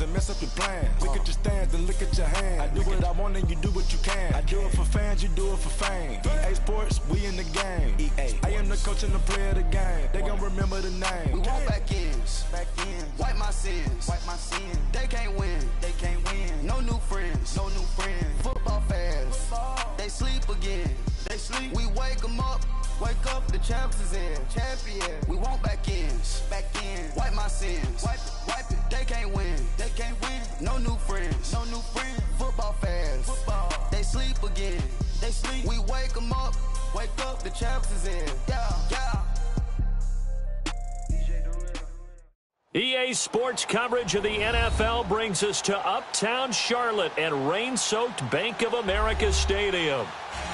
and mess up your plans. Look at your stance and look at your hands. I do what I want and you do what you can. I do it for fans, you do it for fame. EA Sports, we in the game. EA. I am the coach and the player of the game. They gon' remember the name. We want back ends. Wipe my sins. They can't win. No new friends. Football fans. They sleep again. We wake them up. Wake up, the champs is in. Champion. We want back ends. Wipe my sins. Wipe it. They can't win. No new friends. Football fans. They sleep again. We wake them up. Wake up, the champs is in. Yeah. EA Sports coverage of the NFL brings us to Uptown Charlotte and rain-soaked Bank of America Stadium.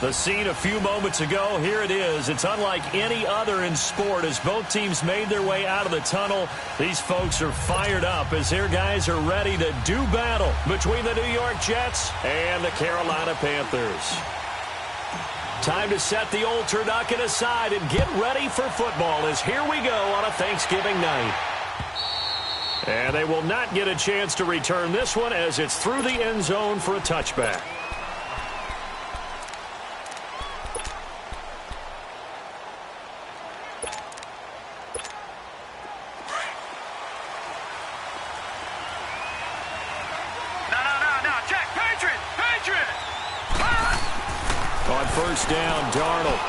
The scene a few moments ago, here it is. It's unlike any other in sport as both teams made their way out of the tunnel. These folks are fired up as their guys are ready to do battle between the New York Jets and the Carolina Panthers. Time to set the old turducken aside and get ready for football as here we go on a Thanksgiving night. And they will not get a chance to return this one as it's through the end zone for a touchback. No, check, Patriot! On first down, Darnold.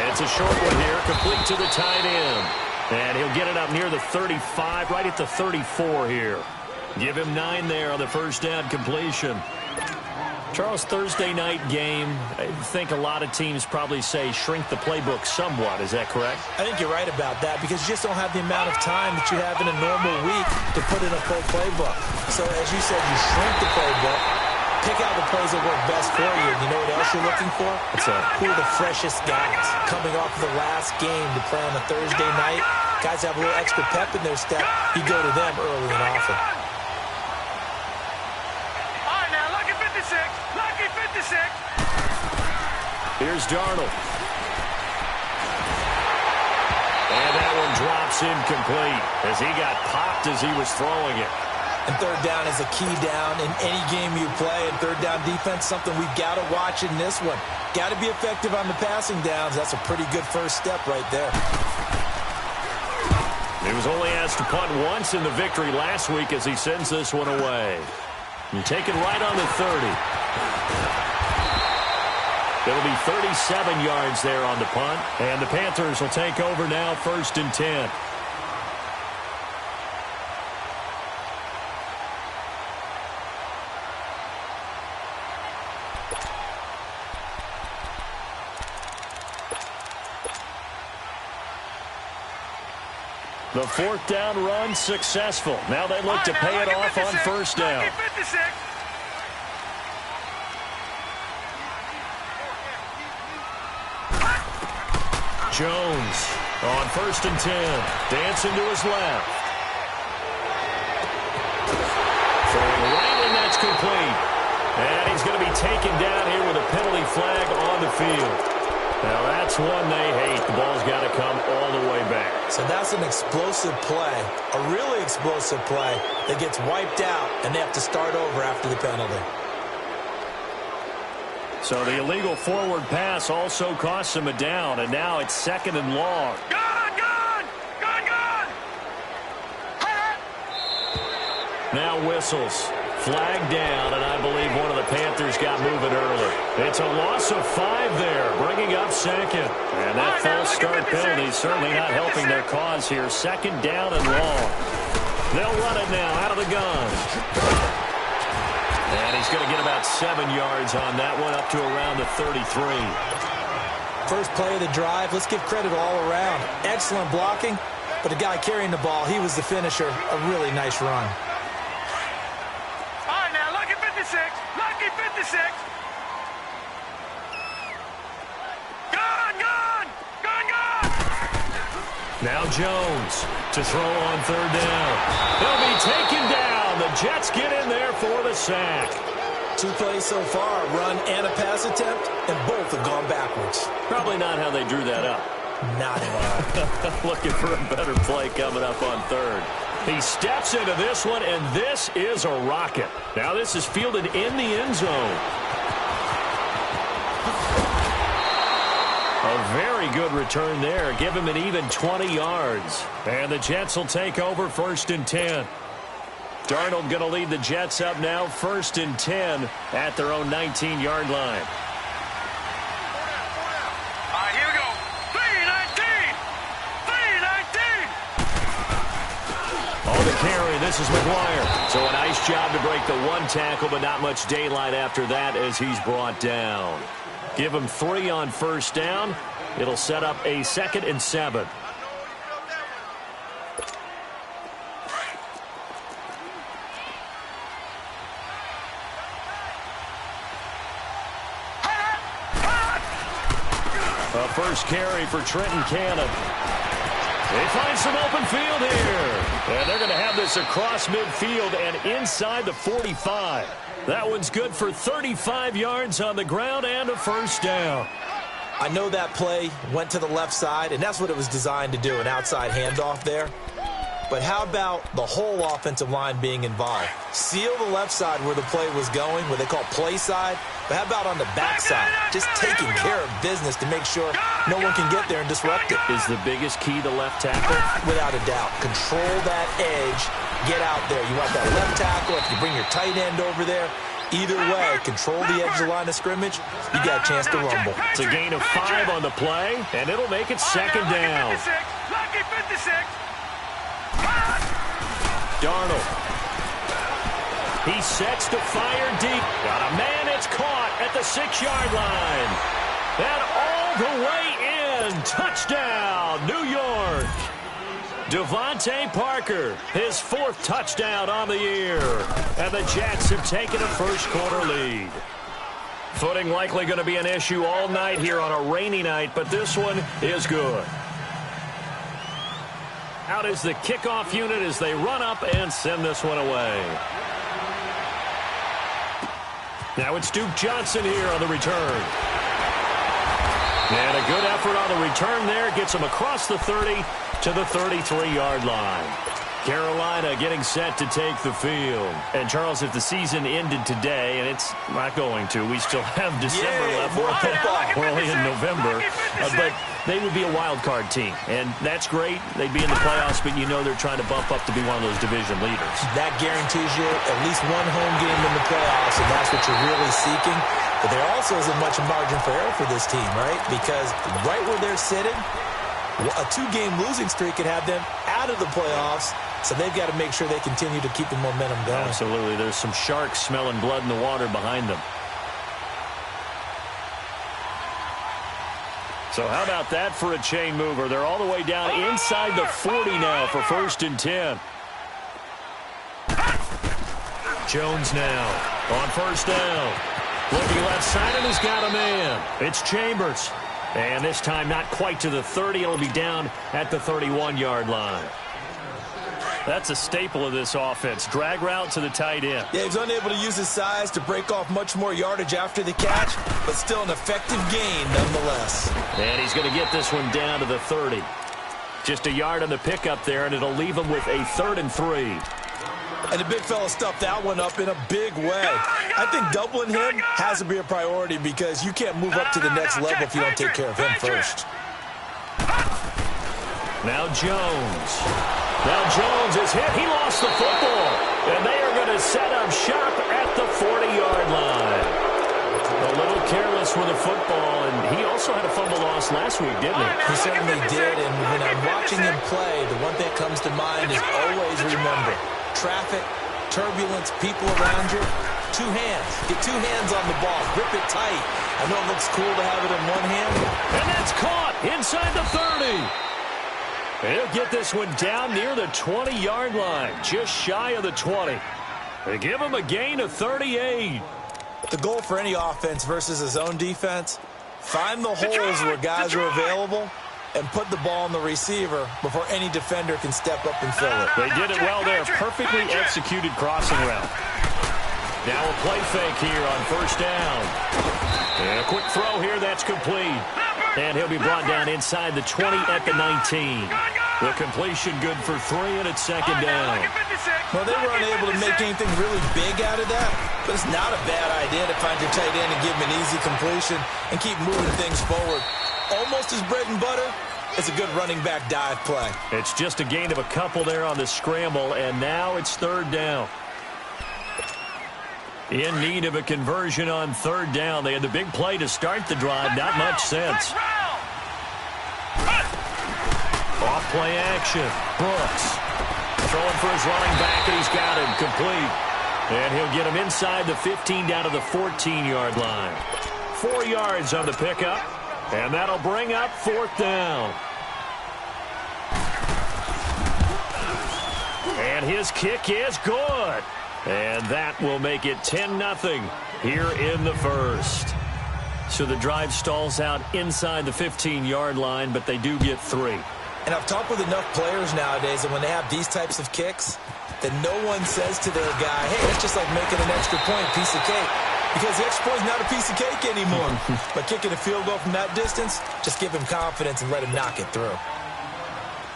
It's a short one here, complete to the tight end. And he'll get it up near the 35, right at the 34 here. Give him 9 there on the first down completion. Charles, Thursday night game, I think a lot of teams probably say shrink the playbook somewhat. Is that correct? I think you're right about that because you just don't have the amount of time that you have in a normal week to put in a full playbook. So as you said, you shrink the playbook, pick out the plays that work best for you. And you know what else you're looking for? Who are the freshest guys coming off of the last game to play on a Thursday night? Guys have a little extra pep in their step. You go to them early and often. All right, now, lucky 56. Here's Darnold. And that one drops incomplete as he got popped as he was throwing it. And third down is a key down in any game you play. And third down defense, something we've got to watch in this one. Got to be effective on the passing downs. That's a pretty good first step right there. He was only asked to punt once in the victory last week as he sends this one away. And taken right on the 30. It'll be 37 yards there on the punt. And the Panthers will take over now, 1st and 10. The 4th down run successful. Now they look to pay it off on first down. Jones on 1st and 10. Dancing to his left. Throwing right, and that's complete. And he's going to be taken down here with a penalty flag on the field. Now, that's one they hate. The ball's got to come all the way back. So that's an explosive play, a really explosive play that gets wiped out, and they have to start over after the penalty. So the illegal forward pass also costs him a down, and now it's 2nd and long. Gone! Now whistles. Flag down, and I believe one of the Panthers got moving early. It's a loss of 5 there, bringing up 2nd. And that false start penalty certainly not helping their cause here. 2nd down and long. They'll run it now out of the gun. And he's going to get about 7 yards on that one, up to around the 33. First play of the drive, let's give credit all around. Excellent blocking, but the guy carrying the ball, he was the finisher. A really nice run. Lucky 56. Gone! Now Jones to throw on 3rd down. He'll be taken down. The Jets get in there for the sack. 2 plays so far, a run and a pass attempt, and both have gone backwards. Probably not how they drew that up. Not at all. Looking for a better play coming up on 3rd. He steps into this one, and this is a rocket. Now this is fielded in the end zone. A very good return there. Give him an even 20 yards. And the Jets will take over 1st and 10. Darnold going to lead the Jets up now, 1st and 10 at their own 19-yard line. Here we go. 3-19. 3-19. On the carry, this is McGuire. So a nice job to break the one tackle, but not much daylight after that as he's brought down. Give him 3 on 1st down. It'll set up a 2nd and 7. A first carry for Trenton Cannon. They find some open field here. And they're going to have this across midfield and inside the 45. That one's good for 35 yards on the ground and a 1st down. I know that play went to the left side, and that's what it was designed to do, an outside handoff there. But how about the whole offensive line being involved? Seal the left side where the play was going, what they call play side. But how about on the back side? Just taking care of business to make sure no one can get there and disrupt it. Is the biggest key the left tackle? Without a doubt. Control that edge. Get out there. You want that left tackle. If you bring your tight end over there, either way, control the edge of the line of scrimmage, you got a chance to rumble. It's a gain of 5 on the play, and it'll make it 2nd down. Lucky 56. Darnold. He sets to fire deep. Got a man, it's caught at the 6-yard line. And all the way in. Touchdown, New York. Devontae Parker, his 4th touchdown on the year. And the Jets have taken a first-quarter lead. Footing likely going to be an issue all night here on a rainy night, but this one is good. Out is the kickoff unit as they run up and send this one away. Now it's Duke Johnson here on the return. And a good effort on the return there. Gets him across the 30 to the 33-yard line. Carolina getting set to take the field. And, Charles, if the season ended today, and it's not going to, we still have December left. We're only in November. But they would be a wild card team. And that's great. They'd be in the playoffs, but you know they're trying to bump up to be one of those division leaders. That guarantees you at least one home game in the playoffs, and that's what you're really seeking. But there also isn't much margin for error for this team, right? Because right where they're sitting, a 2-game losing streak could have them out of the playoffs. So they've got to make sure they continue to keep the momentum going. Absolutely. There's some sharks smelling blood in the water behind them. So how about that for a chain mover? They're all the way down inside the 40 now for 1st and 10. Jones now on 1st down. Looking left side, and he's got a man. It's Chambers. And this time not quite to the 30. It'll be down at the 31-yard line. That's a staple of this offense. Drag route to the tight end. Yeah, he's unable to use his size to break off much more yardage after the catch, but still an effective gain nonetheless. And he's going to get this one down to the 30. Just a yard on the pickup there, and it'll leave him with a 3rd and 3. And the big fella stuffed that one up in a big way. I think doubling him has to be a priority because you can't move up to the next level if you don't take care of him first. Now Jones. Now Jones is hit. He lost the football. And they are going to set up shop at the 40-yard line. A little careless with the football, and he also had a fumble loss last week, didn't he? He certainly did, and when I'm watching him play, the one thing that comes to mind is always remember, traffic, turbulence, people around you, 2 hands. Get 2 hands on the ball. Grip it tight. I know it looks cool to have it in one hand. And that's caught inside the 30. He'll get this one down near the 20-yard line, just shy of the 20. They give him a gain of 38. The goal for any offense versus his own defense, find the holes where guys are available and put the ball on the receiver before any defender can step up and fill it. They did it well there. Perfectly executed crossing route. Now a play fake here on 1st down. And a quick throw here that's complete. And he'll be brought down inside the 20 at the 19. The completion good for 3, and it's second down. Well, they were unable to make anything really big out of that, but it's not a bad idea to find your tight end and give him an easy completion and keep moving things forward. Almost his bread and butter. It's a good running back dive play. It's just a gain of a couple there on the scramble, and now it's third down. In need of a conversion on third down. They had the big play to start the drive. Not much sense. Off play action. Brooks throwing for his running back, and he's got him complete. And he'll get him inside the 15 down to the 14-yard line. 4 yards on the pickup, and that'll bring up fourth down. And his kick is good. And that will make it 10-0 here in the first. So the drive stalls out inside the 15-yard line, but they do get 3. And I've talked with enough players nowadays that when they have these types of kicks, that no one says to their guy, hey, it's just like making an extra point, piece of cake. Because the extra point is not a piece of cake anymore. But kicking a field goal from that distance, just give him confidence and let him knock it through.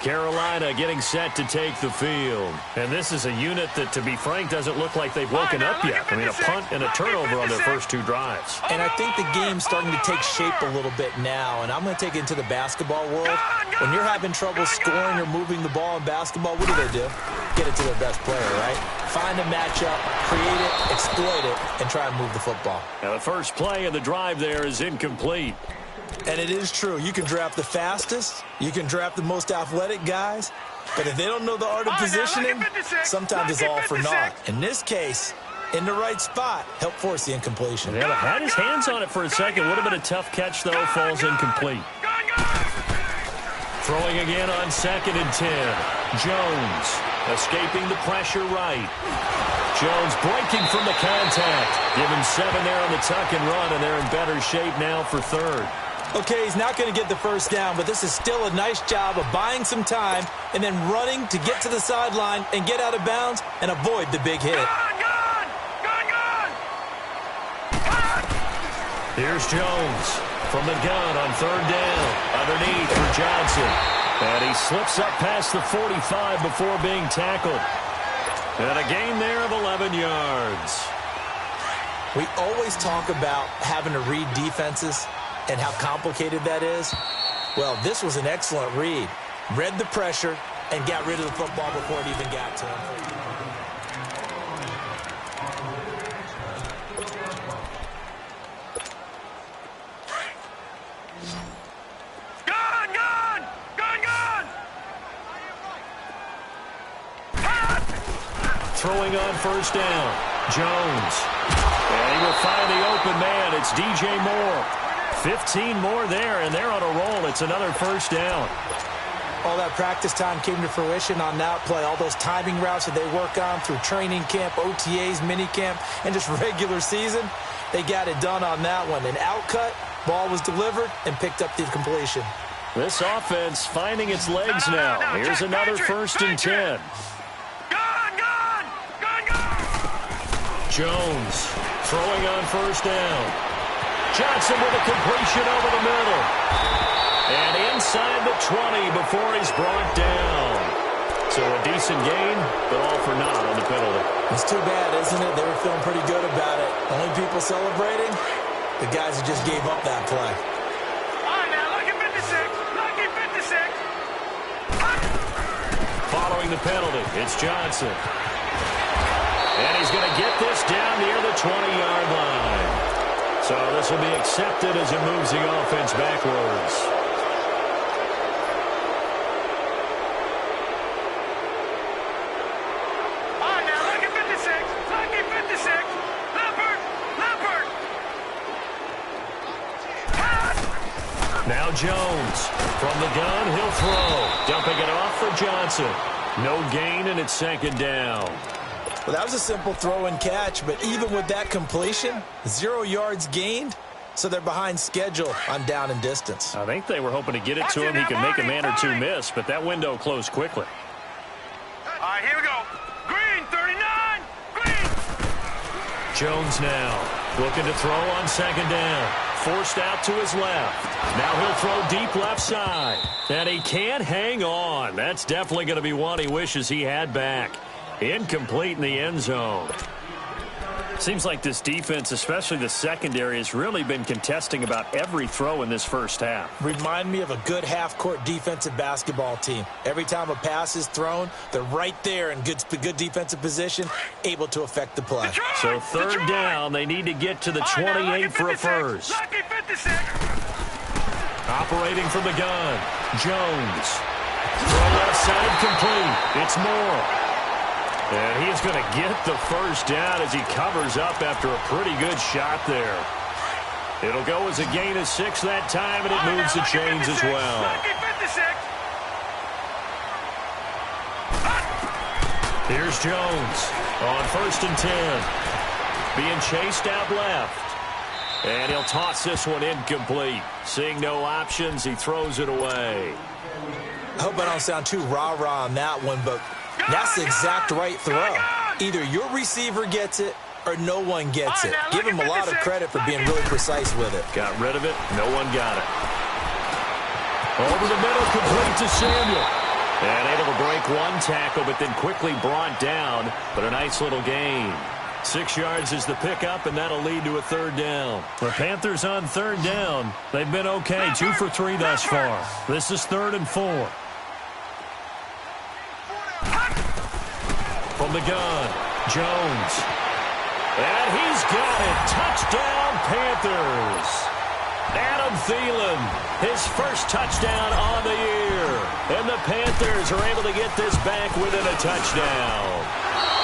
Carolina getting set to take the field. And this is a unit that, to be frank, doesn't look like they've woken up yet. I mean, a punt and a turnover on their first 2 drives. And I think the game's starting to take shape a little bit now. And I'm going to take it into the basketball world. When you're having trouble scoring or moving the ball in basketball, what do? Get it to their best player, right? Find a matchup, create it, exploit it, and try and move the football. Now, the first play of the drive there is incomplete. And it is true. You can draft the fastest. You can draft the most athletic guys. But if they don't know the art of positioning, sometimes it's all for naught. In this case, in the right spot, help force the incompletion. Yeah, had his hands on it for a second. Would have been a tough catch, though. Falls incomplete. Throwing again on 2nd and 10. Jones escaping the pressure right. Jones breaking from the contact. Give him 7 there on the tuck and run, and they're in better shape now for third. Okay, he's not going to get the first down, but this is still a nice job of buying some time and then running to get to the sideline and get out of bounds and avoid the big hit. Here's Jones from the gun on third down. Underneath for Johnson. And he slips up past the 45 before being tackled. And a gain there of 11 yards. We always talk about having to read defenses and how complicated that is. Well, this was an excellent read. Read the pressure and got rid of the football before it even got to him. Throwing on first down. Jones. And he will find the open man. It's DJ Moore. 15 more there, and they're on a roll. It's another first down. All that practice time came to fruition on that play. All those timing routes that they work on through training camp, OTAs, minicamp, and just regular season, they got it done on that one. An outcut, ball was delivered, and picked up the completion. This offense finding its legs now. Here's another first and 10. Jones throwing on first down. Johnson with a completion over the middle. And inside the 20 before he's brought down. So a decent gain, but all for naught on the penalty. It's too bad, isn't it? They were feeling pretty good about it. Only people celebrating, the guys who just gave up that play. All right, now, lucky 56. Lucky 56. Following the penalty, it's Johnson. And he's going to get this down near the 20-yard line. So this will be accepted as it moves the offense backwards. All right, now, lucky 56. Lucky 56. Leopard. Now Jones from the gun, he'll throw. Dumping it off for Johnson. No gain, and it's second down. Well, that was a simple throw and catch, but even with that completion, 0 yards gained, so they're behind schedule on down and distance. I think they were hoping to get it to him. He could make a man or two miss, but that window closed quickly. All right, here we go. Green, 39. Green. Jones now looking to throw on second down. forced out to his left. Now he'll throw deep left side. And he can't hang on. That's definitely going to be one he wishes he had back. Incomplete in the end zone. Seems like this defense, especially the secondary, has really been contesting about every throw in this first half. Remind me of a good half-court defensive basketball team. Every time a pass is thrown, they're right there in good defensive position, able to affect the play. So third down, they need to get to the 28 for a first. Operating from the gun, Jones. Throw left side complete. It's Moore. And he's going to get the first down as he covers up after a pretty good shot there. It'll go as a gain of 6 that time, and it moves the chains as well. Here's Jones on 1st and 10. Being chased out left. And he'll toss this one incomplete. Seeing no options, he throws it away. I hope I don't sound too rah-rah on that one, but that's the exact right throw. Either your receiver gets it or no one gets it. Give him a lot of credit for being really precise with it. Got rid of it. No one got it. Over the middle, complete to Samuel. And able to break one tackle, but then quickly brought down. But a nice little gain. 6 yards is the pickup, and that'll lead to a third down. The Panthers on third down. They've been okay. 2 for 3 thus far. This is 3rd and 4. From the gun, Jones. And he's got it. Touchdown, Panthers. Adam Thielen, his first touchdown on the year. And the Panthers are able to get this back within a touchdown.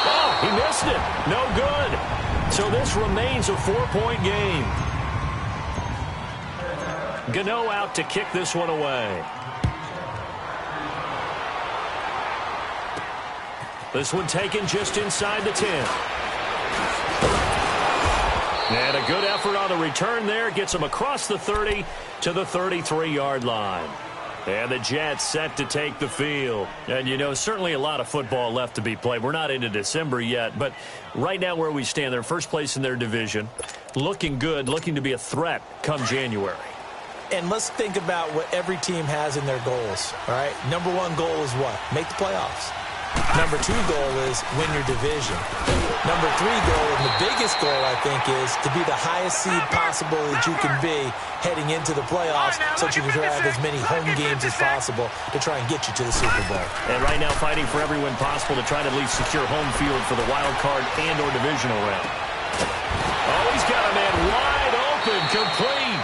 Oh, he missed it. No good. So this remains a 4-point game. Gano out to kick this one away. This one taken just inside the 10. And a good effort on the return there. Gets him across the 30 to the 33-yard line. And the Jets set to take the field. And, you know, certainly a lot of football left to be played. We're not into December yet, but right now where we stand, they're first place in their division. Looking good, looking to be a threat come January. And let's think about what every team has in their goals, all right? Number 1 goal is what? Make the playoffs. Number 2 goal is win your division. Number 3 goal, and the biggest goal, I think, is to be the highest seed possible that you can be heading into the playoffs so that you can have as many home games as possible to try and get you to the Super Bowl. And right now fighting for every win possible to try to at least secure home field for the wild card and or divisional round. Oh, he's got a man wide open, complete.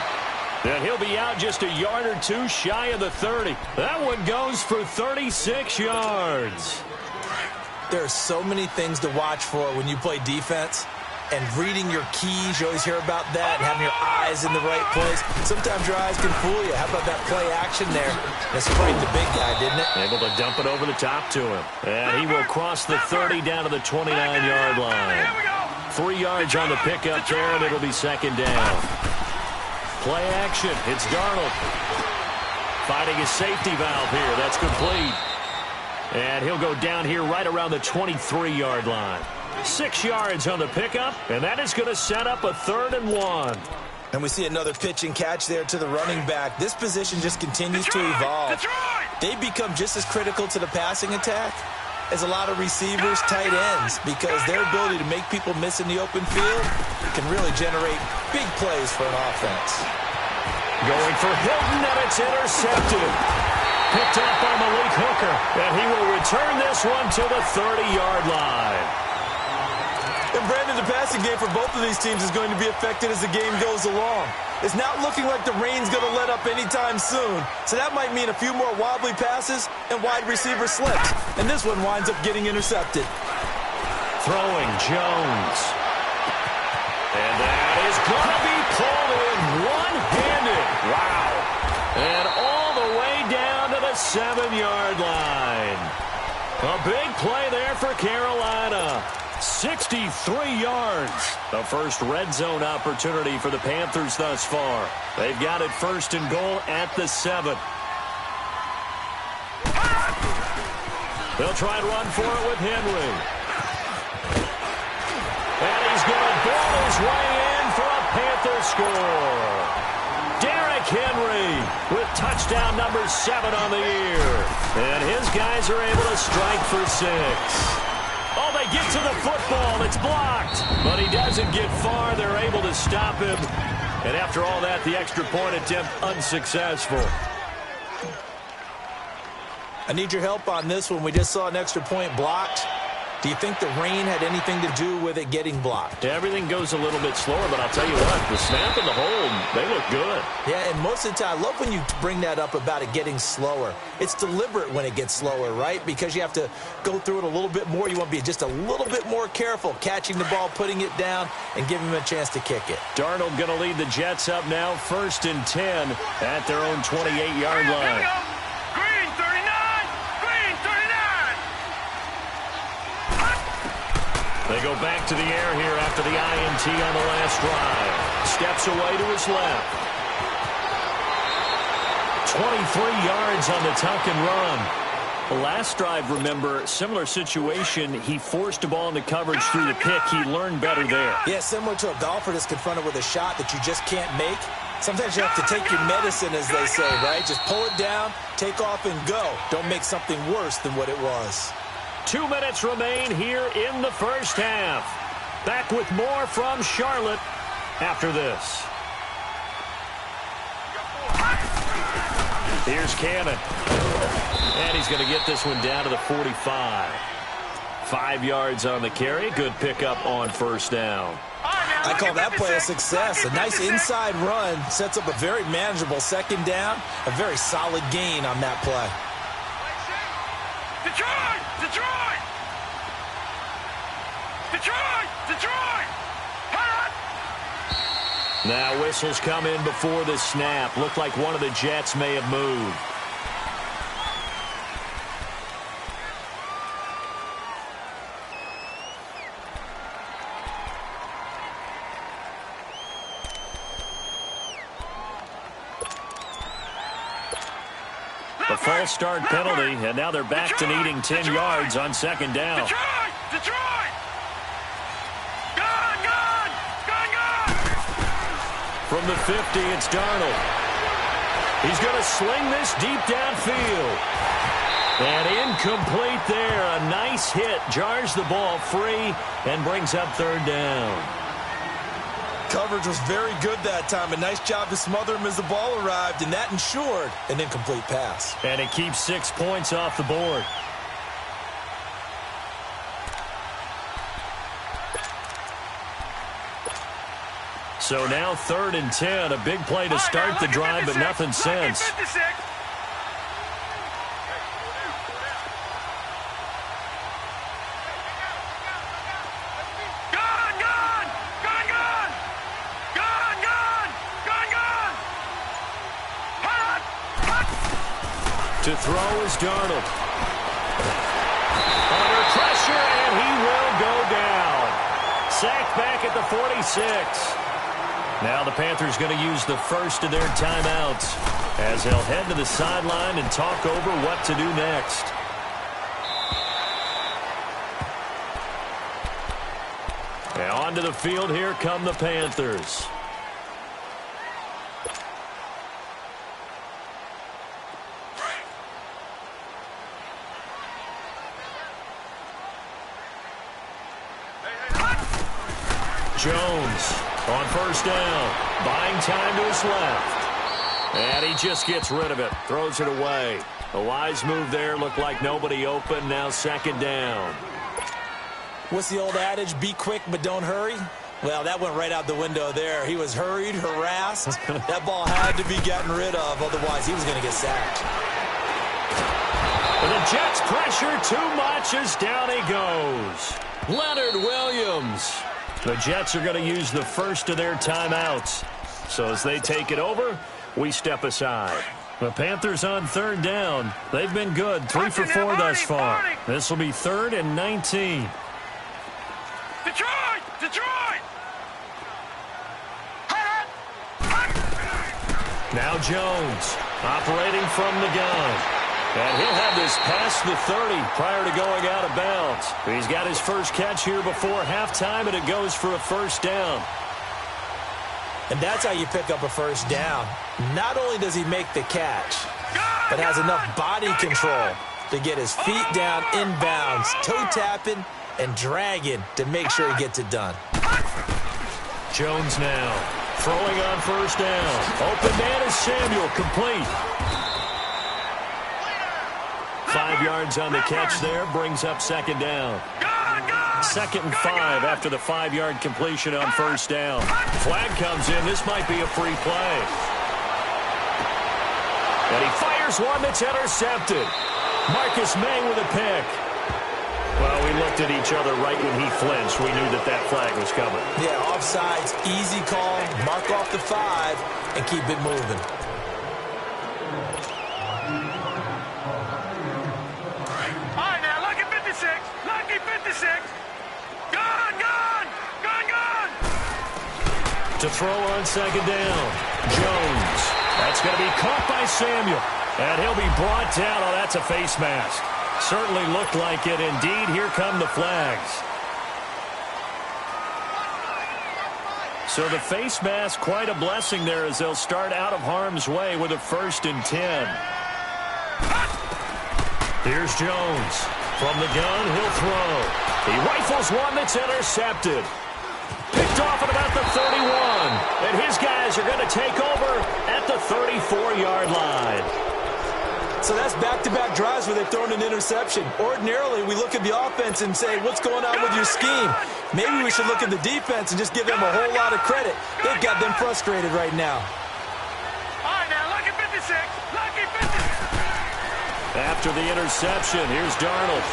And he'll be out just a yard or 2 shy of the 30. That one goes for 36 yards. There are so many things to watch for when you play defense. And reading your keys, you always hear about that, and having your eyes in the right place. Sometimes your eyes can fool you. How about that play action there? That sprayed the big guy, didn't it? Able to dump it over the top to him. And he will cross the 30 down to the 29-yard line. 3 yards on the pickup there, and it'll be 2nd down. Play action. It's Darnold. Finding his safety valve here. That's complete. And he'll go down here right around the 23-yard line. 6 yards on the pickup, and that is going to set up a 3rd and 1. And we see another pitch and catch there to the running back. This position just continues to evolve. They become just as critical to the passing attack as a lot of receivers, tight ends, because their ability to make people miss in the open field can really generate big plays for an offense. Going for Hilton, and it's intercepted. Picked up by Malik Hooker, and he will return this one to the 30-yard line. And Brandon, the passing game for both of these teams is going to be affected as the game goes along. It's not looking like the rain's going to let up anytime soon, so that might mean a few more wobbly passes and wide receiver slips. And this one winds up getting intercepted. Throwing Jones. And that is going to be pulled in one-handed. Wow. And all the way down to the 7-yard line. A big play there for Carolina. 63 yards. The first red zone opportunity for the Panthers thus far. They've got it 1st and goal at the 7. They'll try and run for it with Henry. And he's going to ball his way in for a Panther score. Derrick Henry with touchdown number 7 on the year. And his guys are able to strike for 6. Oh, they get to the football. It's blocked. But he doesn't get far. They're able to stop him. And after all that, the extra point attempt unsuccessful. I need your help on this one. We just saw an extra point blocked. Do you think the rain had anything to do with it getting blocked? Everything goes a little bit slower, but I'll tell you what, the snap and the hold, they look good. Yeah, and most of the time, I love when you bring that up about it getting slower. It's deliberate when it gets slower, right? Because you have to go through it a little bit more. You want to be just a little bit more careful catching the ball, putting it down, and giving him a chance to kick it. Darnold going to lead the Jets up now, 1st and 10 at their own 28-yard line. They go back to the air here after the INT on the last drive. Steps away to his left. 23 yards on the tuck and run. The last drive, remember, similar situation. He forced a ball into coverage through the pick. He learned better there. Yeah, similar to a golfer that's confronted with a shot that you just can't make. Sometimes you have to take your medicine, as they say, right? Just pull it down, take off, and go. Don't make something worse than what it was. 2 minutes remain here in the first half. Back with more from Charlotte after this. Here's Cannon. And he's going to get this one down to the 45. 5 yards on the carry. Good pickup on first down. I call that play a success. A nice inside run sets up a very manageable second down. A very solid gain on that play. Detroit! Detroit! Detroit! Detroit! Now whistles come in before the snap. Looked like one of the Jets may have moved. A false start penalty, and now they're back to needing 10 yards on second down. Detroit! Detroit! Gone! Gone! Gone! Gone! From the 50, it's Darnold. He's going to sling this deep downfield. And incomplete there. A nice hit. Jars the ball free and brings up third down. Coverage was very good that time. A nice job to smother him as the ball arrived, and that ensured an incomplete pass. And it keeps 6 points off the board. So now 3rd and 10. A big play to start the drive, but nothing since. To throw is Darnold. Under pressure, and he will go down. Sacked back at the 46. Now the Panthers going to use the first of their timeouts as they'll head to the sideline and talk over what to do next. Now onto the field, here come the Panthers. Jones on first down, buying time to his left. And he just gets rid of it, throws it away. A wise move there, looked like nobody open, now second down. What's the old adage, be quick but don't hurry? Well, that went right out the window there. He was hurried, harassed. That ball had to be gotten rid of, otherwise he was going to get sacked. But the Jets pressure too much as down he goes. Leonard Williams. The Jets are going to use the first of their timeouts. So as they take it over, we step aside. The Panthers on third down. They've been good, 3 for 4 thus far. This will be 3rd and 19. Detroit! Detroit! Now Jones operating from the gun. And he'll have this past the 30 prior to going out of bounds. He's got his first catch here before halftime, and it goes for a first down. And that's how you pick up a first down. Not only does he make the catch, but has enough body control to get his feet down inbounds, toe tapping and dragging to make sure he gets it done. Jones now throwing on first down. Open man is Samuel, complete. 5 yards on the catch there, brings up second down. 2nd and 5 after the 5-yard completion on first down. Flag comes in. This might be a free play. And he fires one that's intercepted. Marcus May with a pick. Well, we looked at each other right when he flinched. We knew that that flag was coming. Yeah, offsides, easy call. Mark off the 5 and keep it moving. All right, now, lucky 56. Lucky 56. Gone, gone, gone, gone. To throw on second down. Jones. That's going to be caught by Samuel. And he'll be brought down. Oh, that's a face mask. Certainly looked like it. Indeed, here come the flags. So the face mask, quite a blessing there as they'll start out of harm's way with a 1st and 10. Here's Jones. From the gun, he'll throw. He rifles one that's intercepted. Picked off at about the 31. And his guys are going to take over at the 34-yard line. So that's back-to-back drives where they've thrown an interception. Ordinarily, we look at the offense and say, what's going on with your scheme? Maybe we should look at the defense and just give them a whole lot of credit. They've got them frustrated right now. All right, now, lucky 56. Lucky 56. After the interception, here's Darnold.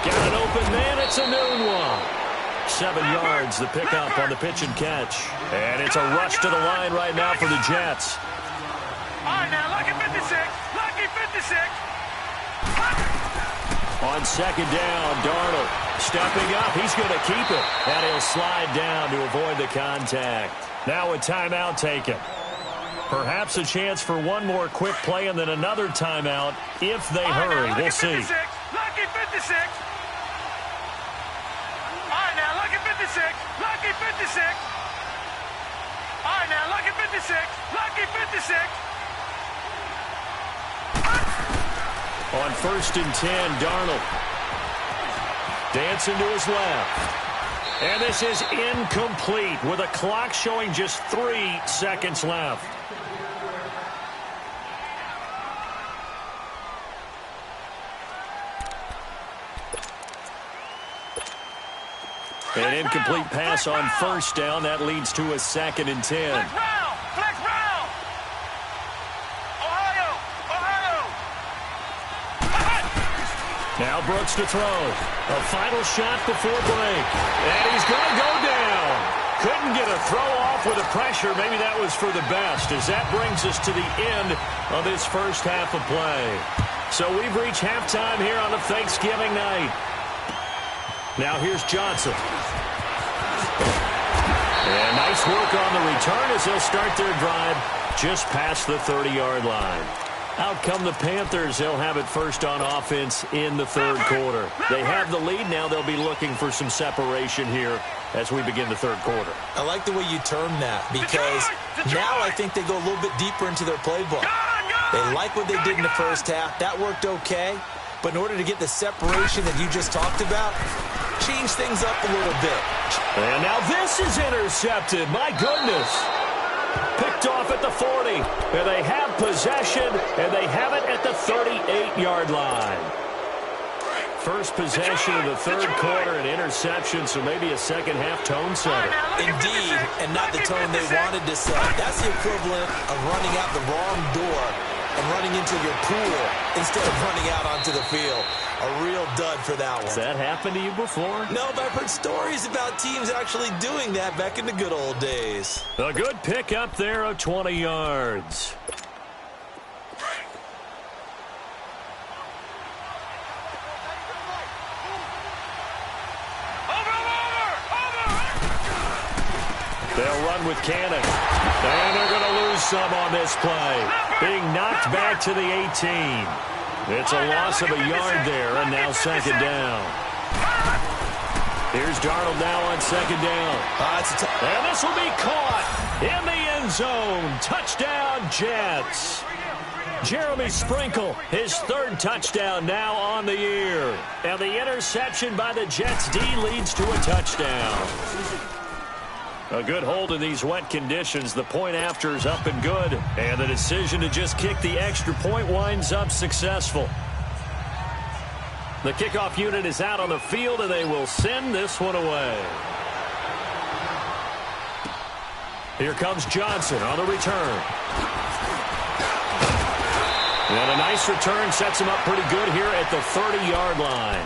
Got an open man. It's a noon one. 7 yards, the pickup on the pitch and catch. And it's a rush to the line right now for the Jets. All right, now, lucky 56. Lucky 56. On second down, Darnold stepping up. He's going to keep it. And he'll slide down to avoid the contact. Now a timeout taken. Perhaps a chance for one more quick play and then another timeout if they hurry. We'll see. Lucky 56. All right, now, lucky 56. Lucky 56. All right, now, lucky 56. Lucky 56. On 1st and 10, Darnold dancing to his left. And this is incomplete with a clock showing just 3 seconds left. An incomplete pass on first down. That leads to a 2nd and 10. Flex round. Ohio. Now Brooks to throw. A final shot before break. And he's going to go down. Couldn't get a throw off with the pressure. Maybe that was for the best, as that brings us to the end of this first half of play. So we've reached halftime here on a Thanksgiving night. Now here's Johnson. And nice work on the return as they'll start their drive just past the 30-yard line. Out come the Panthers. They'll have it first on offense in the 3rd quarter. They have the lead now. They'll be looking for some separation here as we begin the 3rd quarter. I like the way you term that because now I think they go a little bit deeper into their playbook. They like what they did in the first half. That worked okay. But in order to get the separation that you just talked about, change things up a little bit. And now this is intercepted. My goodness. Picked off at the 40. And they have possession, and they have it at the 38-yard line. First possession of the 3rd quarter, an interception, so maybe a second-half tone setter. Indeed, and not the tone they wanted to set. That's the equivalent of running out the wrong door and running into your pool instead of running out onto the field. A real dud for that one. Has that happened to you before? No, but I've heard stories about teams actually doing that back in the good old days. A good pickup there of 20 yards. They'll run with Cannon. And they're going to lose some on this play. Being knocked back to the 18. It's a loss of a yard there, and now second down. Here's Darnold now on second down. And this will be caught in the end zone. Touchdown, Jets. Jeremy Sprinkle, his third touchdown now on the year. And the interception by the Jets D leads to a touchdown. A good hold in these wet conditions. The point after is up and good. And the decision to just kick the extra point winds up successful. The kickoff unit is out on the field, and they will send this one away. Here comes Johnson on the return. And a nice return sets him up pretty good here at the 30-yard line.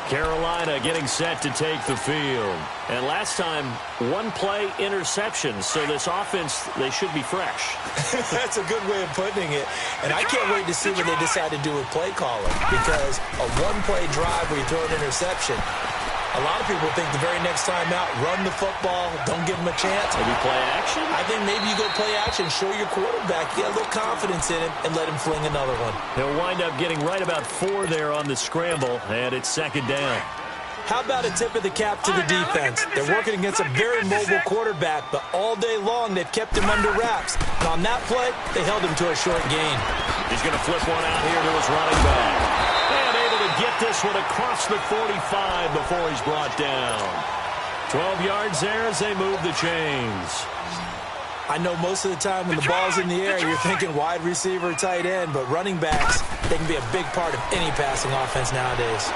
Carolina getting set to take the field. And last time, one-play interception. So this offense, they should be fresh. That's a good way of putting it. And I can't wait to see what they decide to do with play calling. Because a one-play drive where you throw an interception, a lot of people think the very next time out, run the football, don't give them a chance. Maybe play action? I think maybe you go play action, show your quarterback, get a little confidence in him, and let him fling another one. He'll wind up getting right about 4 there on the scramble, and it's second down. How about a tip of the cap to the defense? They're working against a very mobile quarterback, but all day long they've kept him under wraps. And on that play, they held him to a short gain. He's going to flip one out here to his running back. And able to get this one across the 45 before he's brought down. 12 yards there as they move the chains. I know most of the time when the ball's in the air, you're thinking wide receiver, tight end, but running backs, they can be a big part of any passing offense nowadays.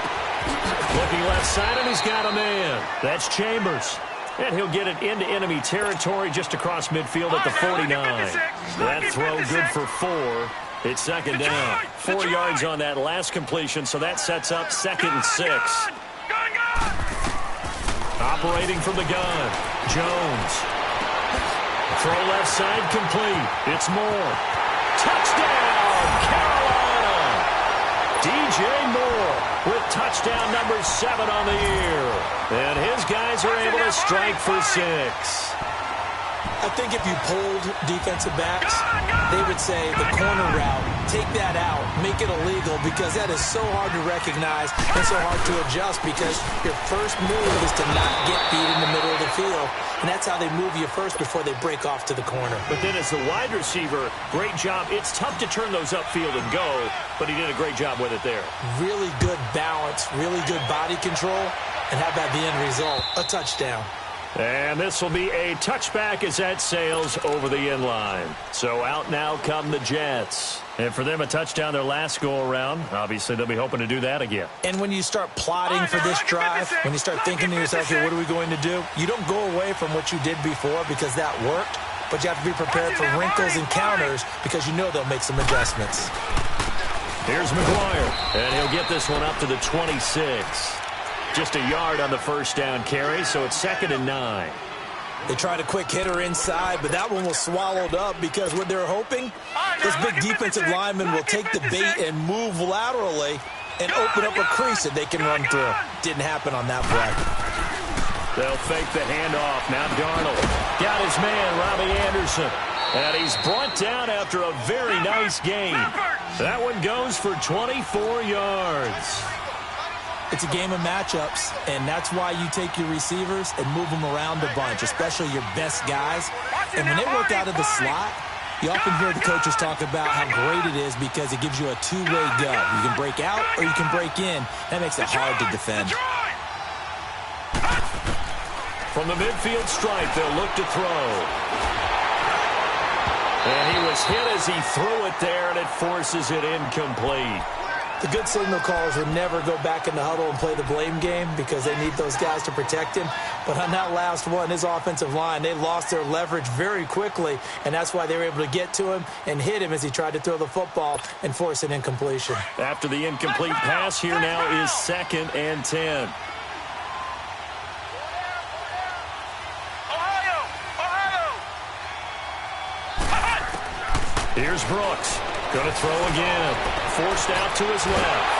Looking left side, and he's got a man. That's Chambers. And he'll get it into enemy territory just across midfield at the 49. That throw good for 4. It's second down. 4 yards on that last completion, so that sets up 2nd and 6. Operating from the gun, Jones. Throw left side complete. It's Moore. Touchdown, Carolina! DJ Moore with touchdown number 7 on the year. And his guys are able to strike for 6. I think if you polled defensive backs, they would say the corner route, take that out, make it illegal, because that is so hard to recognize and so hard to adjust, because your first move is to not get beat in the middle of the field, and that's how they move you first before they break off to the corner. But then as the wide receiver, great job. It's tough to turn those upfield and go, but he did a great job with it there. Really good balance, really good body control, and how about the end result? A touchdown. And this will be a touchback as that sails over the end line. So out now come the Jets. And for them, a touchdown their last go-around. Obviously, they'll be hoping to do that again. And when you start plotting for this drive, when you start thinking to yourself, here, what are we going to do? You don't go away from what you did before because that worked, but you have to be prepared for wrinkles and counters because you know they'll make some adjustments. Here's McGuire, and he'll get this one up to the 26. Just a yard on the first down carry, so it's 2nd and 9. They tried a quick hitter inside, but that one was swallowed up because what they're hoping, this big defensive lineman will take the bait and move laterally and open up a crease that they can run through. Didn't happen on that play. They'll fake the handoff. Now Darnold got his man, Robbie Anderson. And he's brought down after a very nice gain. That one goes for 24 yards. It's a game of matchups, and that's why you take your receivers and move them around a bunch, especially your best guys. And when they work out of the slot, you often hear the coaches talk about how great it is because it gives you a two-way go. You can break out or you can break in. That makes it hard to defend. From the midfield stripe, they'll look to throw. And he was hit as he threw it there, and it forces it incomplete. The good signal callers would never go back in the huddle and play the blame game because they need those guys to protect him. But on that last one, his offensive line, they lost their leverage very quickly, and that's why they were able to get to him and hit him as he tried to throw the football and force an incompletion. After the incomplete pass, here now is 2nd and 10. Here's Brooks. Going to throw again. Forced out to his left.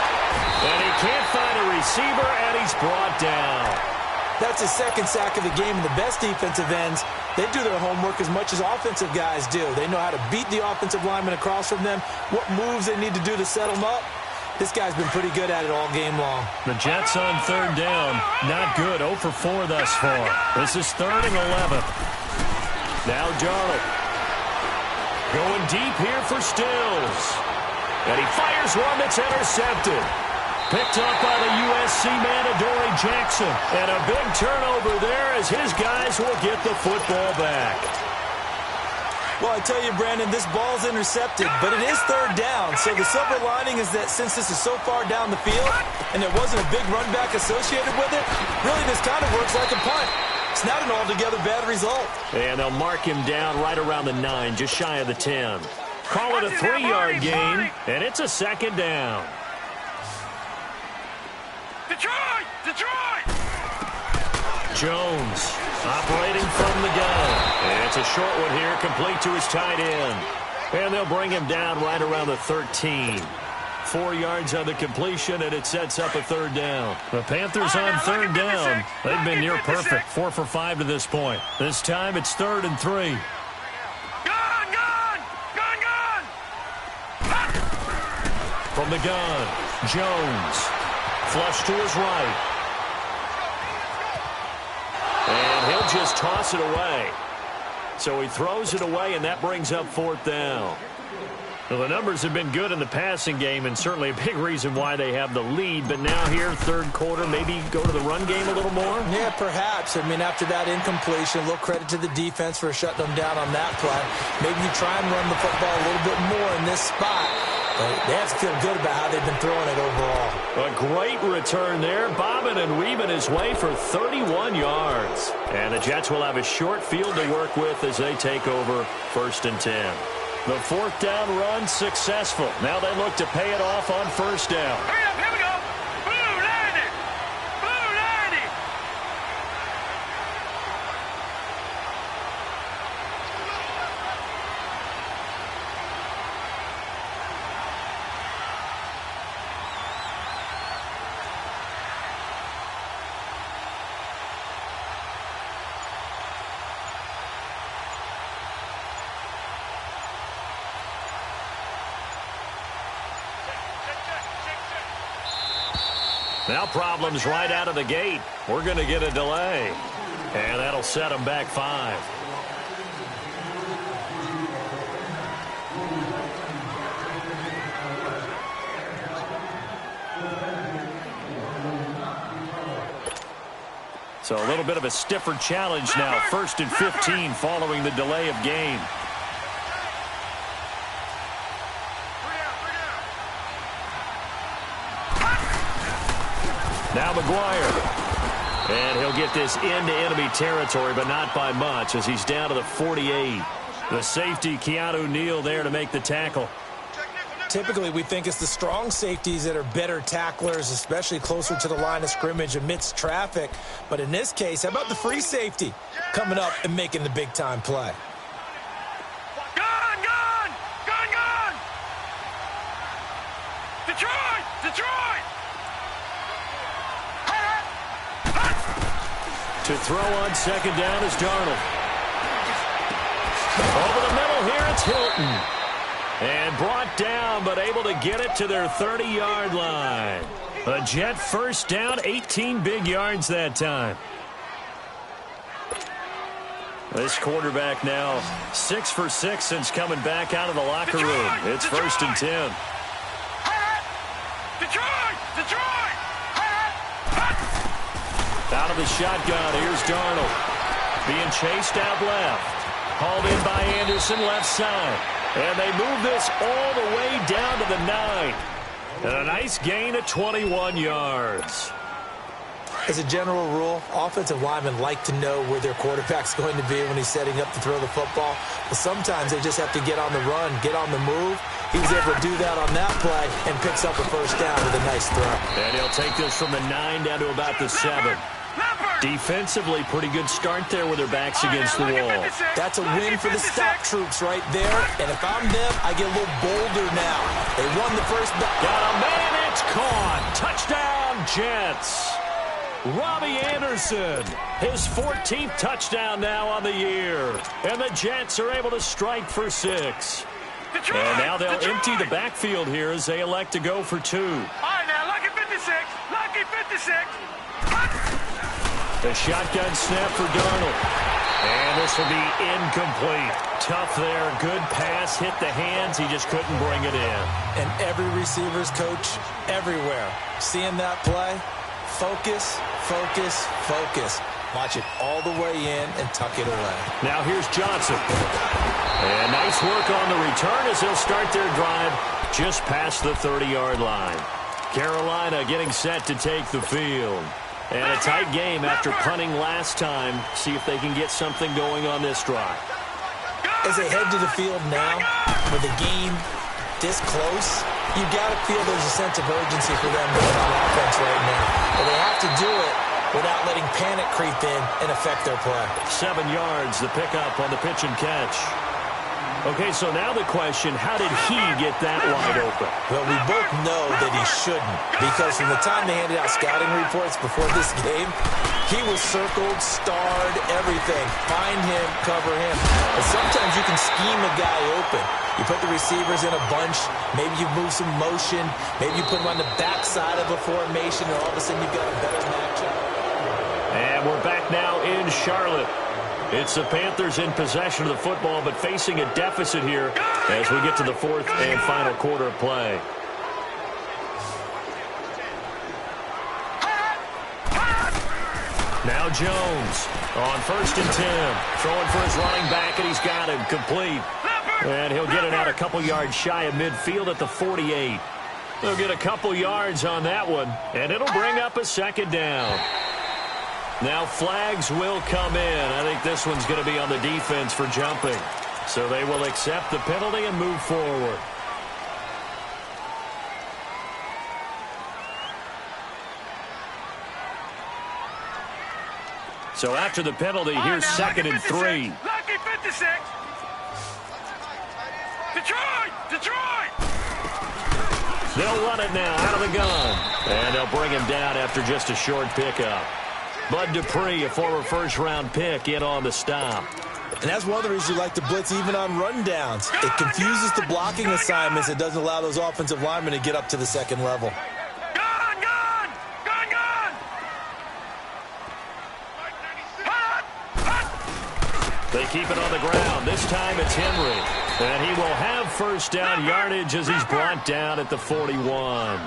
And he can't find a receiver, and he's brought down. That's his 2nd sack of the game, and the best defensive ends, they do their homework as much as offensive guys do. They know how to beat the offensive lineman across from them, what moves they need to do to set them up, This guy's been pretty good at it all game long. The Jets on third down. Not good. 0 for 4 thus far. This is 3rd and 11. Now Darnold. Going deep here for Stills. And he fires one that's intercepted. Picked up by the USC man, Adoree Jackson. And a big turnover there as his guys will get the football back. Well, I tell you, Brandon, this ball's intercepted, but it is third down. So the silver lining is that since this is so far down the field and there wasn't a big run back associated with it, really this kind of works like a punt. It's not an altogether bad result. And they'll mark him down right around the 9, just shy of the 10. Call it a 3-yard gain, and it's a 2nd down. Detroit! Detroit! Jones operating from the gun. And it's a short one here, complete to his tight end. And they'll bring him down right around the 13. 4 yards on the completion, and it sets up a 3rd down. The Panthers on 3rd down. They've been near perfect, 4 for 5 to this point. This time it's 3rd and 3. Gun! Gun! Gun! Gun! From the gun, Jones. Flush to his right. And he'll just toss it away. So he throws it away, and that brings up 4th down. Well, the numbers have been good in the passing game, and certainly a big reason why they have the lead. But now here, 3rd quarter, maybe go to the run game a little more? Yeah, perhaps. I mean, after that incompletion, a little credit to the defense for shutting them down on that play. Maybe you try and run the football a little bit more in this spot. But they have to feel good about how they've been throwing it overall. A great return there, bobbing and weaving his way for 31 yards. And the Jets will have a short field to work with as they take over 1st and 10. The 4th down run successful. Now they look to pay it off on 1st down. Hurry up, here we go! Blue landing! Blue landing! Now problems right out of the gate. We're going to get a delay. And that'll set them back 5. So a little bit of a stiffer challenge now. 1st and 15 following the delay of game. Now McGuire. And he'll get this into enemy territory, but not by much as he's down to the 48. The safety, Keanu Neal, there to make the tackle. Typically, we think it's the strong safeties that are better tacklers, especially closer to the line of scrimmage amidst traffic. But in this case, how about the free safety coming up and making the big-time play? Gun! Gun! Gun! Gun! Detroit! Detroit! To throw on 2nd down is Darnold. Over the middle here, it's Hilton. And brought down, but able to get it to their 30-yard line. A Jet 1st down, 18 big yards that time. This quarterback now 6 for 6 since coming back out of the locker room. It's 1st and 10. Detroit! Detroit! Out of the shotgun, here's Darnold. Being chased out left. Hauled in by Anderson, left side. And they move this all the way down to the 9. And a nice gain of 21 yards. As a general rule, offensive linemen like to know where their quarterback's going to be when he's setting up to throw the football. But sometimes they just have to get on the run, get on the move. He was able to do that on that play and picks up a 1st down with a nice throw. And he'll take this from the 9 down to about the 7. Defensively, pretty good start there with their backs against the wall. That's a win for the stop troops right there. And if I'm them, I get a little bolder now. They won the first. Got a man, it's caught. Touchdown, Jets. Robbie Anderson, his 14th touchdown now on the year. And the Jets are able to strike for 6. And now they'll empty the backfield here as they elect to go for 2. All right, now, lucky 56. Lucky 56. The shotgun snap for Darnold. And this will be incomplete. Tough there. Good pass. Hit the hands. He just couldn't bring it in. And every receiver's coach everywhere. Seeing that play, focus, focus, focus. Watch it all the way in and tuck it away. Now here's Johnson. And nice work on the return as they'll start their drive just past the 30-yard line. Carolina getting set to take the field. And a tight game after punting last time. See if they can get something going on this drive. As they head to the field now, with the game this close, you got to feel there's a sense of urgency for them going on offense right now. But they have to do it without letting panic creep in and affect their play. 7 yards, the pickup on the pitch and catch. Okay, so now the question, how did he get that wide open? Well, we both know that he shouldn't, because from the time they handed out scouting reports before this game, he was circled, starred, everything. Find him, cover him. But sometimes you can scheme a guy open. You put the receivers in a bunch, maybe you move some motion, maybe you put them on the backside of a formation, and all of a sudden you've got a better matchup. And we're back now in Charlotte. It's the Panthers in possession of the football, but facing a deficit here as we get to the 4th and final quarter of play. Now Jones on 1st and 10. Throwing for his running back, and he's got him complete. And he'll get it out a couple yards shy of midfield at the 48. They'll get a couple yards on that one, and it'll bring up a 2nd down. Now flags will come in. I think this one's going to be on the defense for jumping. So they will accept the penalty and move forward. So after the penalty, here's 2nd and 3. Lucky 56. Detroit! They'll run it now out of the gun. And they'll bring him down after just a short pickup. Bud Dupree, a former first-round pick, in on the stop. And that's one of the reasons you like to blitz even on rundowns. It confuses the blocking assignments. It doesn't allow those offensive linemen to get up to the 2nd level. Gun! They keep it on the ground. This time it's Henry. And he will have 1st down yardage as he's brought down at the 41.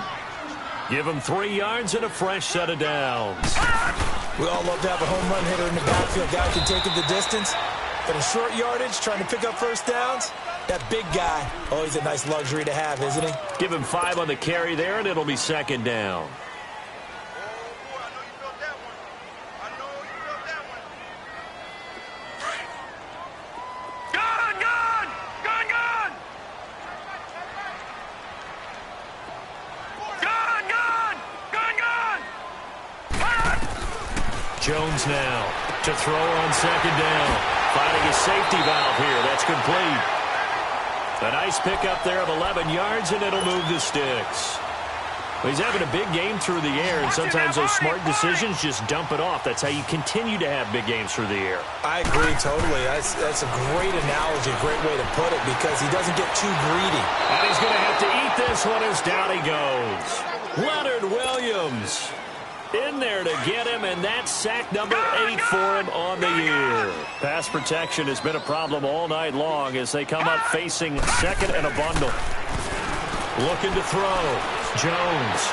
Give him 3 yards and a fresh set of downs. We all love to have a home run hitter in the backfield. Guy can take it the distance. But in short yardage, trying to pick up 1st downs, that big guy, always a nice luxury to have, isn't he? Give him 5 on the carry there, and it'll be 2nd down. Jones now to throw on 2nd down. Finding a safety valve here. That's complete. A nice pickup there of 11 yards, and it'll move the sticks. Well, he's having a big game through the air, and sometimes those smart decisions just dump it off. That's how you continue to have big games through the air. I agree totally. That's a great analogy, a great way to put it, because he doesn't get too greedy. And he's going to have to eat this one as down he goes. Leonard Williams in there to get him, and that's sack number 8 for him on the year. Pass protection has been a problem all night long as they come up facing 2nd and a bundle. Looking to throw. Jones.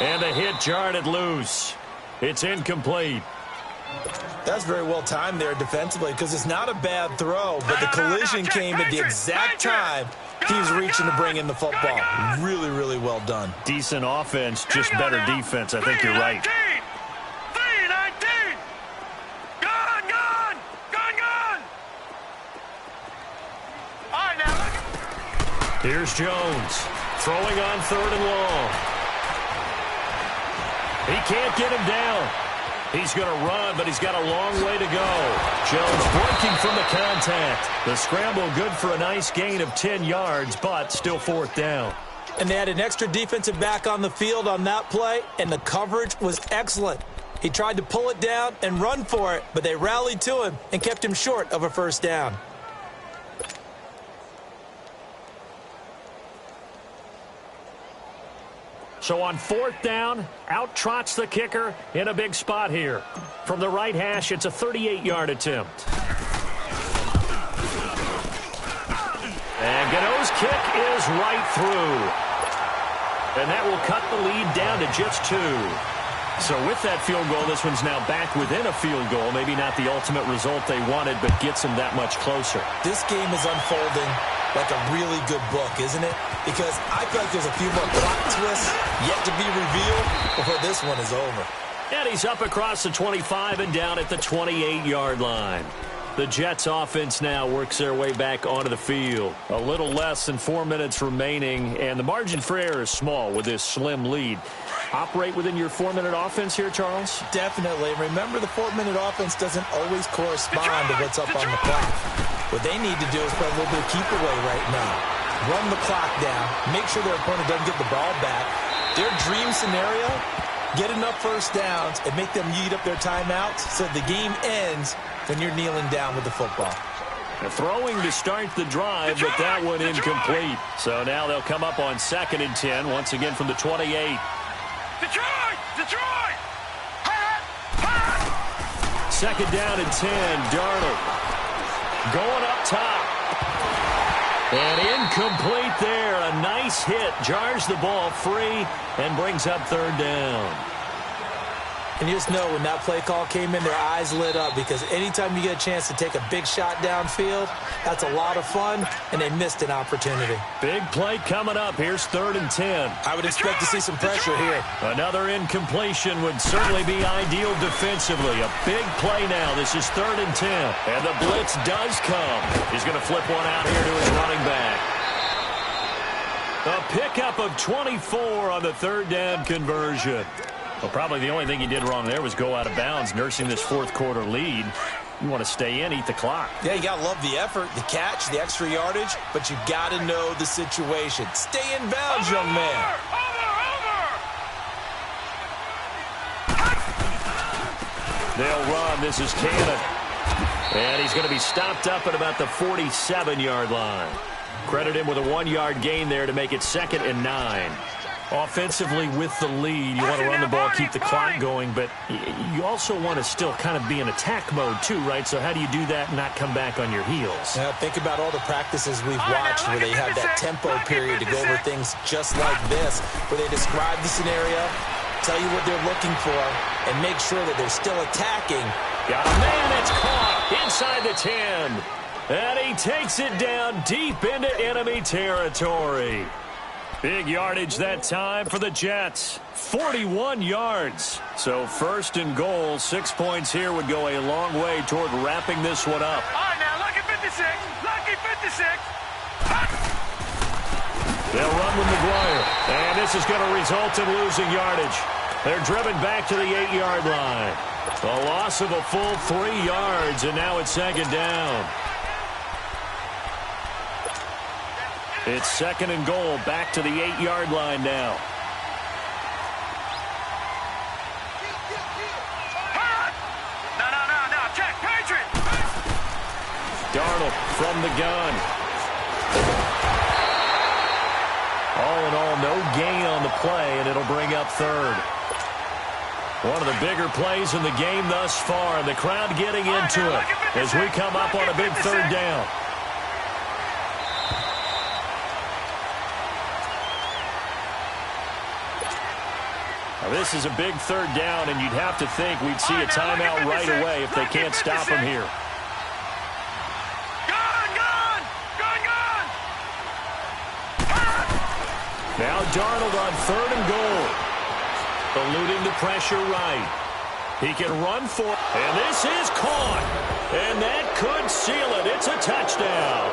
And the hit jarred it loose. It's incomplete. That's very well timed there defensively, because it's not a bad throw, but the collision came at the exact time he was reaching to bring in the football. Really, really well done. Decent offense, just better defense. I think you're right. 3-19. Gun! All right, now. Here's Jones throwing on 3rd and long. He can't get him down. He's going to run, but he's got a long way to go. Jones breaking from the contact. The scramble good for a nice gain of 10 yards, but still 4th down. And they had an extra defensive back on the field on that play, and the coverage was excellent. He tried to pull it down and run for it, but they rallied to him and kept him short of a 1st down. So on 4th down, out trots the kicker in a big spot here. From the right hash, it's a 38-yard attempt. And Gano's kick is right through. And that will cut the lead down to just 2. So with that field goal, this one's now back within a field goal. Maybe not the ultimate result they wanted, but gets them that much closer. This game is unfolding like a really good book, isn't it? Because I feel like there's a few more plot twists yet to be revealed before this one is over. And he's up across the 25 and down at the 28-yard line. The Jets offense now works their way back onto the field. A little less than 4 minutes remaining, and the margin for error is small with this slim lead. Operate within your 4-minute offense here, Charles? Definitely. Remember, the 4-minute offense doesn't always correspond to what's up on the clock. What they need to do is play a little bit of keep away right now. Run the clock down. Make sure their opponent doesn't get the ball back. Their dream scenario, get enough first downs and make them eat up their timeouts so the game ends when you're kneeling down with the football. Throwing to start the drive, but that one incomplete. So now they'll come up on 2nd and 10, once again from the 28. Detroit! Detroit! 2nd down and 10, Darnold. Going up top. And incomplete there. A nice hit. Jars the ball free and brings up 3rd down. And you just know when that play call came in, their eyes lit up, because anytime you get a chance to take a big shot downfield, that's a lot of fun, and they missed an opportunity. Big play coming up. Here's 3rd and 10. I would expect to see some pressure here. Another incompletion would certainly be ideal defensively. A big play now. This is 3rd and 10. And the blitz does come. He's going to flip one out here to his running back. A pickup of 24 on the 3rd down conversion. Well, probably the only thing he did wrong there was go out of bounds, nursing this 4th quarter lead. You want to stay in, eat the clock. Yeah, you got to love the effort, the catch, the extra yardage, but you got to know the situation. Stay in bounds, young man. They'll run. This is Cannon. And he's going to be stopped up at about the 47-yard line. Credit him with a 1-yard gain there to make it 2nd and 9. Offensively with the lead, you want to run the ball, keep the clock going, but you also want to still kind of be in attack mode too, right? So how do you do that and not come back on your heels? Now, think about all the practices we've watched where they have that tempo period to go over things just like this, where they describe the scenario, tell you what they're looking for, and make sure that they're still attacking. Got a man, it's caught inside the 10. And he takes it down deep into enemy territory. Big yardage that time for the Jets. 41 yards. So 1st and goal, 6 points here would go a long way toward wrapping this one up. All right, now, lucky 56. Lucky 56. They'll run with McGuire. And this is going to result in losing yardage. They're driven back to the 8-yard line. A loss of a full 3 yards, and now it's 2nd down. It's 2nd and goal, back to the 8-yard line now. No, check, Patriot. Darnold from the gun. All in all, no gain on the play, and it'll bring up 3rd. One of the bigger plays in the game thus far, and the crowd getting into it as we come up on a big 3rd down. Now, this is a big 3rd down, and you'd have to think we'd see a timeout right away if they can't stop him here. Gun! Now Darnold on 3rd and goal. Eluding the pressure right. He can run for it, and this is caught. And that could seal it. It's a touchdown.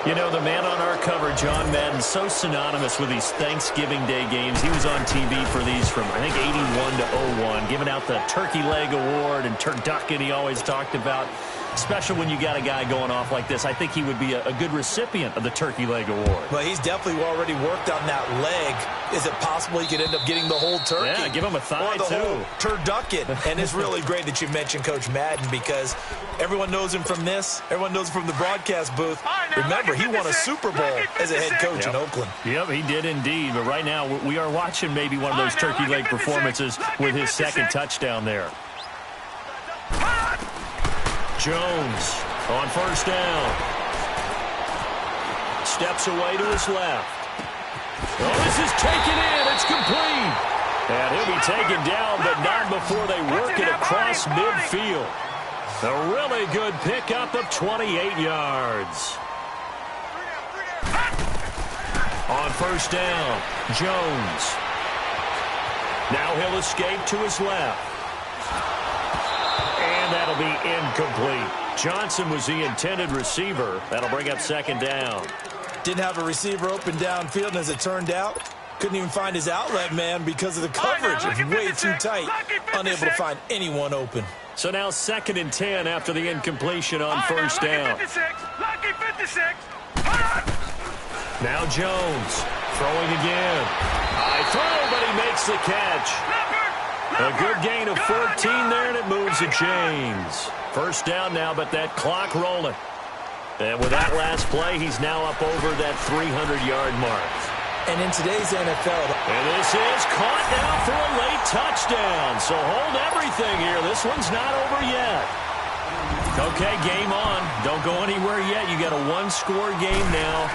You know, the man on our cover, John Madden, so synonymous with these Thanksgiving Day games. He was on TV for these from, I think, 81 to 01, giving out the Turkey Leg Award and turducken he always talked about. Especially when you got a guy going off like this. I think he would be a good recipient of the Turkey Leg Award. Well, he's definitely already worked on that leg. Is it possible he could end up getting the whole turkey? Yeah, give him a thigh, or the too. whole turducken. And it's really great that you mentioned Coach Madden because everyone knows him from this. Everyone knows him from the broadcast booth. Remember, he won a Super Bowl as a head coach in Oakland. Yep, he did indeed. But right now, we are watching maybe one of those turkey leg performances with his second touchdown there. Jones on first down. Steps away to his left. Oh, this is taken in. It's complete. And he'll be taken down, but not before they work it across midfield. A really good pickup of 28 yards. On first down, Jones. Now he'll escape to his left. And that'll be incomplete. Johnson was the intended receiver. That'll bring up second down. Didn't have a receiver open downfield, and as it turned out, couldn't even find his outlet man because of the coverage. It was way too tight. Unable to find anyone open. So now 2nd and 10 after the incompletion on first down. Lucky 56. Now Jones throwing again. High throw, but he makes the catch. A good gain of 14 there, and it moves the chains. First down now, but that clock rolling. And with that last play, he's now up over that 300-yard mark. And in today's NFL... And this is caught now for a late touchdown. So hold everything here. This one's not over yet. Okay, game on. Don't go anywhere yet. You got a one-score game now.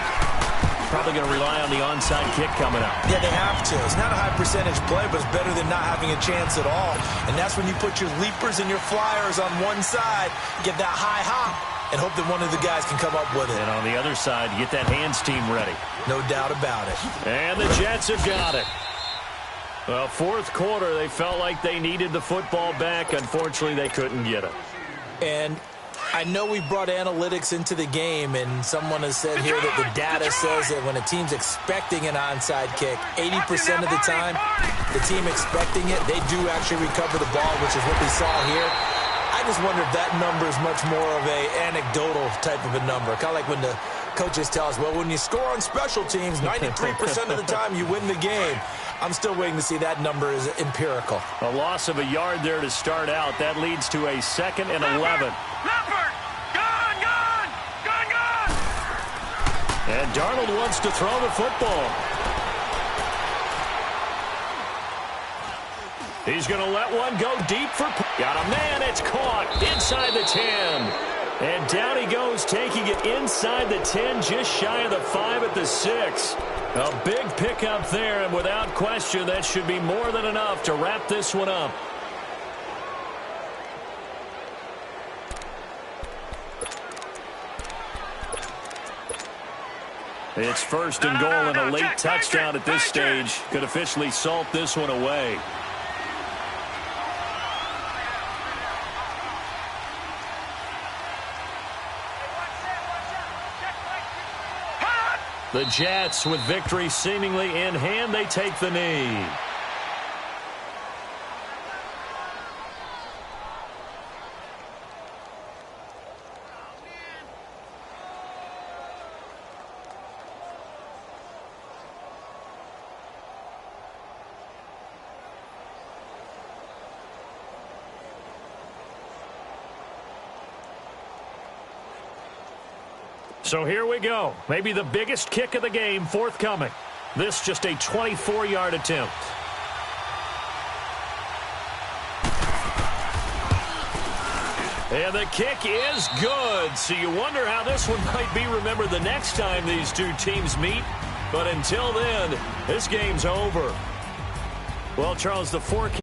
Probably going to rely on the onside kick coming up. Yeah, they have to. It's not a high-percentage play, but it's better than not having a chance at all. And that's when you put your leapers and your flyers on one side, get that high hop, and hope that one of the guys can come up with it. And on the other side, you get that hands team ready. No doubt about it. And the Jets have got it. Well, fourth quarter, they felt like they needed the football back. Unfortunately, they couldn't get it. And I know we brought analytics into the game, and someone has said here that the data says that when a team's expecting an onside kick, 80% of the time, the team expecting it, they do actually recover the ball, which is what we saw here. I just wonder if that number is much more of a anecdotal type of a number. Kind of like when the coaches tell us, well, when you score on special teams, 93% of the time you win the game. I'm still waiting to see that number is empirical. A loss of a yard there to start out. That leads to a 2nd and 11. Leopard! Gone! And Darnold wants to throw the football. He's going to let one go deep for... Got a man. It's caught inside the 10. And down he goes, taking it inside the 10, just shy of the 5 at the 6. A big pickup there, and without question, that should be more than enough to wrap this one up. It's 1st and goal, and a late touchdown at this stage could officially salt this one away. The Jets, with victory seemingly in hand, they take the knee. So here we go. Maybe the biggest kick of the game forthcoming. This just a 24-yard attempt. And the kick is good. So you wonder how this one might be remembered the next time these two teams meet. But until then, this game's over. Well, Charles, the forecast...